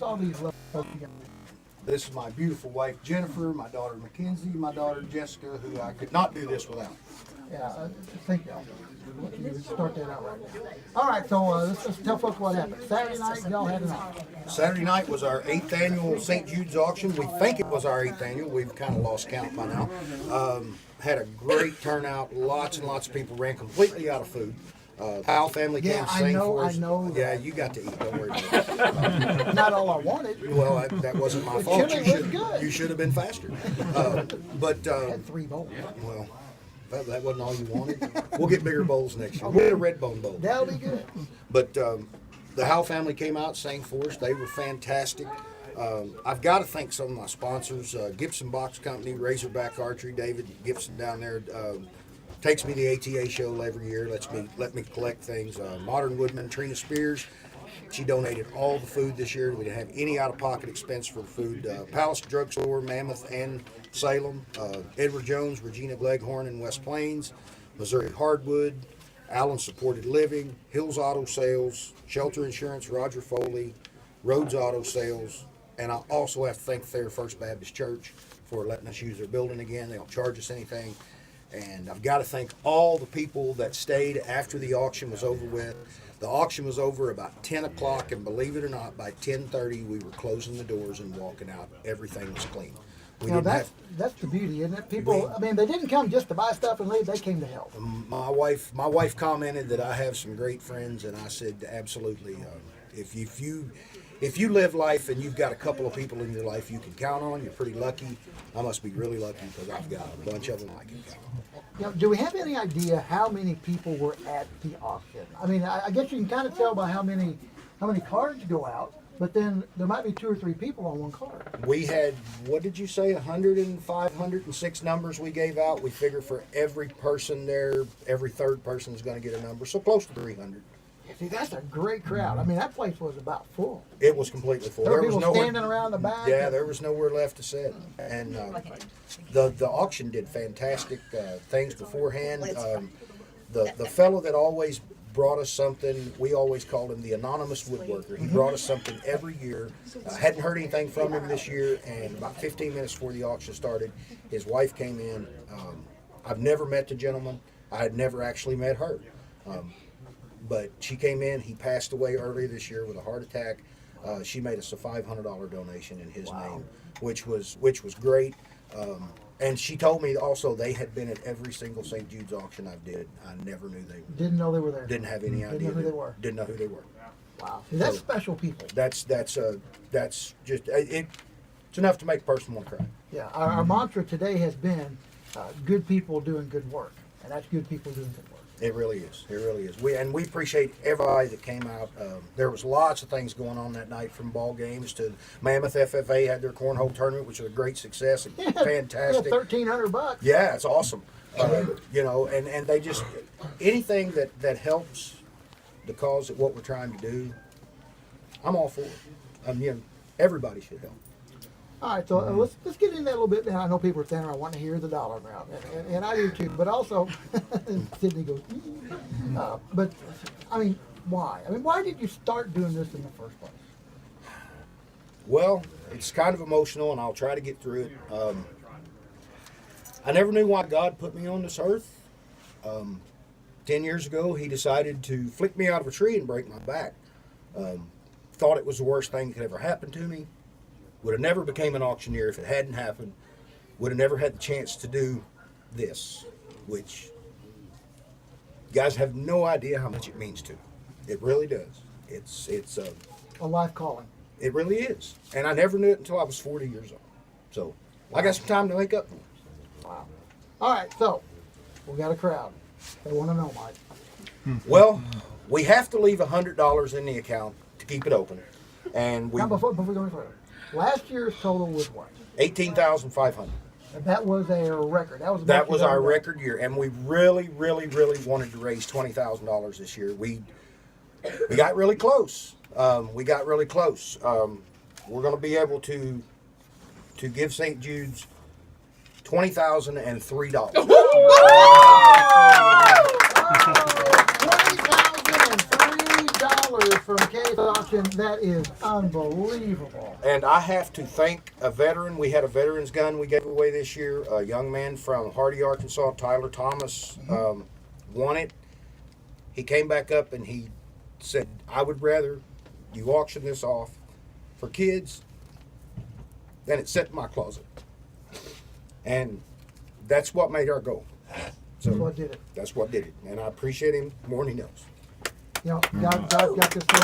introduce all these lovely folks you got. This is my beautiful wife, Jennifer, my daughter, Mackenzie, my daughter, Jessica, who I could not do this without. Yeah, I think you start that out right now. All right, so let's just tell folks what happened. Saturday night, y'all had an auction. Saturday night was our 8th annual St. Jude's auction. We think it was our 8th annual. We've kind of lost count by now. Had a great turnout. Lots and lots of people. Ran completely out of food. Powell family came to sing for us. I know. Yeah, you got to eat. Don't worry about it. Not all I wanted. Well, that wasn't my fault. chili was good. You should have been faster. Had 3 bowls. Well, that wasn't all you wanted. We'll get bigger bowls next year. We'll get a red bone bowl. That'll be good. But the Howell family came out, sang for us. They were fantastic. I've got to thank some of my sponsors, Gibson Box Company, Razorback Archery, David Gibson down there. Takes me to the ATA show every year, let me collect things. Modern Woodman, Trina Spears, she donated all the food this year. We didn't have any out-of-pocket expense for the food. Palace Drugstore, Mammoth and Salem, Edward Jones, Regina Gleghorn in West Plains, Missouri Hardwood, Allen Supported Living, Hills Auto Sales, Shelter Insurance, Roger Foley, Rhodes Auto Sales, and I also have to thank Thayer First Baptist Church for letting us use their building again. They don't charge us anything. And I've got to thank all the people that stayed after the auction was over with. The auction was over about 10 o'clock, and believe it or not, by 10:30 we were closing the doors and walking out. Everything was clean. Now that's the beauty, isn't it? People, I mean, they didn't come just to buy stuff and leave. They came to help. My wife commented that I have some great friends, and I said absolutely. If you live life and you've got a couple of people in your life you can count on, you're pretty lucky. I must be really lucky because I've got a bunch of them I can count on. Now, do we have any idea how many people were at the auction? I mean, I guess you can kind of tell by how many cards go out, but then there might be 2 or 3 people on one card. We had, what did you say, 105, 106 numbers we gave out. We figure for every person there, every third person is going to get a number, so close to 300. See, that's a great crowd. I mean, that place was about full. It was completely full. There were people standing around the back. Yeah, there was nowhere left to sit. And the auction did fantastic things beforehand. The fellow that always brought us something, we always called him the anonymous woodworker. He brought us something every year. Hadn't heard anything from him this year, and about 15 minutes before the auction started, his wife came in. I've never met the gentleman. I had never actually met her. But she came in. He passed away earlier this year with a heart attack. She made us a $500 donation in his name, which was great. And she told me also they had been at every single St. Jude's auction I did. I never knew they were. Didn't know they were there. Didn't have any idea. Didn't know who they were. Didn't know who they were. Wow, that's special people. That's just it's enough to make a person want to cry. Yeah, our mantra today has been good people doing good work, and that's good people doing good work. It really is. It really is. We appreciate everybody that came out. There was lots of things going on that night, from ball games to Mammoth FFA had their cornhole tournament, which was a great success. Fantastic. $1,300. Yeah, it's awesome. And they just anything that helps the cause of what we're trying to do, I'm all for it. Everybody should help. All right, so let's get into that a little bit. Now, I know people are saying, I want to hear the dollar amount, and I do too, but also, Sydney goes, but, I mean, why? I mean, why did you start doing this in the first place? Well, it's kind of emotional, and I'll try to get through it. I never knew why God put me on this earth. 10 years ago, he decided to flick me out of a tree and break my back. Thought it was the worst thing that could ever happen to me. Would have never became an auctioneer if it hadn't happened. Would have never had the chance to do this, which you guys have no idea how much it means to me. It really does. It's A life calling. It really is. And I never knew it until I was 40 years old. So I got some time to make up for it. Wow. All right, so we got a crowd. They want to know, Mike. Well, we have to leave $100 in the account to keep it open. And Now, before we go any further, last year's total was what? $18,500. That was a record. That was our record year, and we really, really, really wanted to raise $20,000 this year. We got really close. We're going to be able to give St. Jude's $20,003. $20,003 for McKay's auction. That is unbelievable. And I have to thank a veteran. We had a veteran's gun we gave away this year. A young man from Hardy, Arkansas, Tyler Thomas, won it. He came back up and he said, I would rather you auction this off for kids than it sit in my closet. And that's what made our goal. So That's what did it. that's what did it. And I appreciate him more than he knows. You know, God got this thing.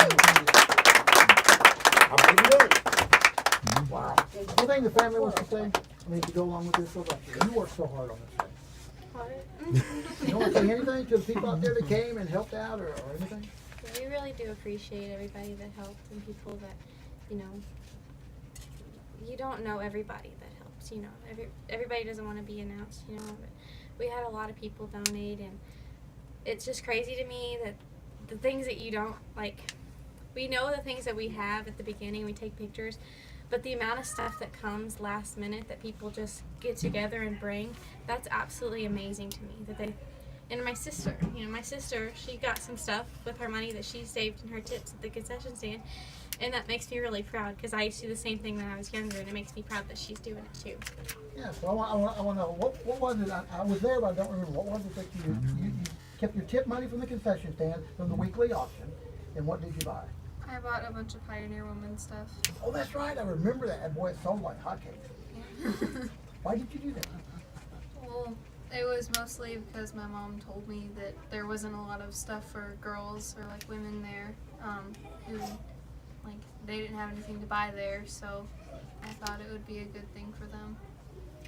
I believe he does. Wow. Anything the family wants to say? I mean, to go along with this, what about you? You worked so hard on this thing. You don't want to say anything to the people out there that came and helped out or anything? We really do appreciate everybody that helped and people that, you know, you don't know everybody that helps, you know. Everybody doesn't want to be announced, you know, but we had a lot of people donate, and it's just crazy to me that the things that you don't, like, we know the things that we have at the beginning, we take pictures, but the amount of stuff that comes last minute that people just get together and bring, that's absolutely amazing to me. That they, and my sister, she got some stuff with her money that she saved in her tips at the concession stand, and that makes me really proud because I used to do the same thing when I was younger, and it makes me proud that she's doing it too. Yeah, so I want to know, what was it, I was there, but I don't remember, what was it that you kept your tip money from the concession stand, from the weekly auction, and what did you buy? I bought a bunch of Pioneer Woman stuff. Oh, that's right, I remember that, and boy, it sold like hotcakes. Why did you do that? Well, it was mostly because my mom told me that there wasn't a lot of stuff for girls or like women there, who like they didn't have anything to buy there, so I thought it would be a good thing for them.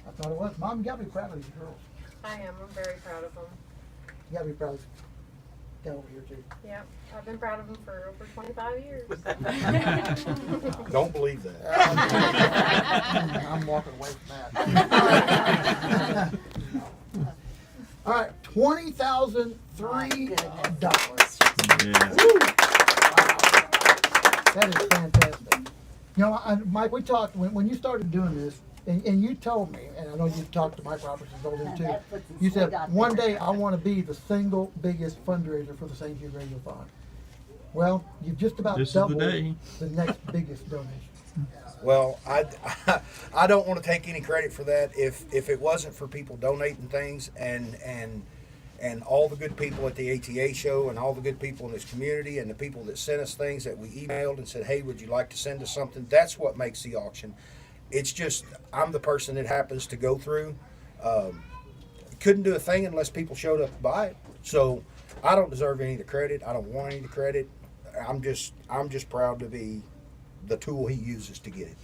I thought it was. Mom, you gotta be proud of these girls. I am. I'm very proud of them. You gotta be proud of down over here too. Yep. I've been proud of them for over 25 years. Don't believe that. I'm walking away from that. All right, $20,003. Yeah. That is fantastic. You know, Mike, we talked when you started doing this, and you told me, and I know you talked to Mike Robertson told him too. You said one day I want to be the single biggest fundraiser for the St. Jude Radiothon. Well, you've just about This is the doubled day. the next biggest donation. Well, I don't want to take any credit for that. If it wasn't for people donating things and all the good people at the ATA show and all the good people in this community and the people that sent us things that we emailed and said, hey, would you like to send us something? That's what makes the auction. It's just I'm the person it happens to go through. Couldn't do a thing unless people showed up to buy it. So I don't deserve any of the credit. I don't want any of the credit. I'm just proud to be the tool he uses to get it.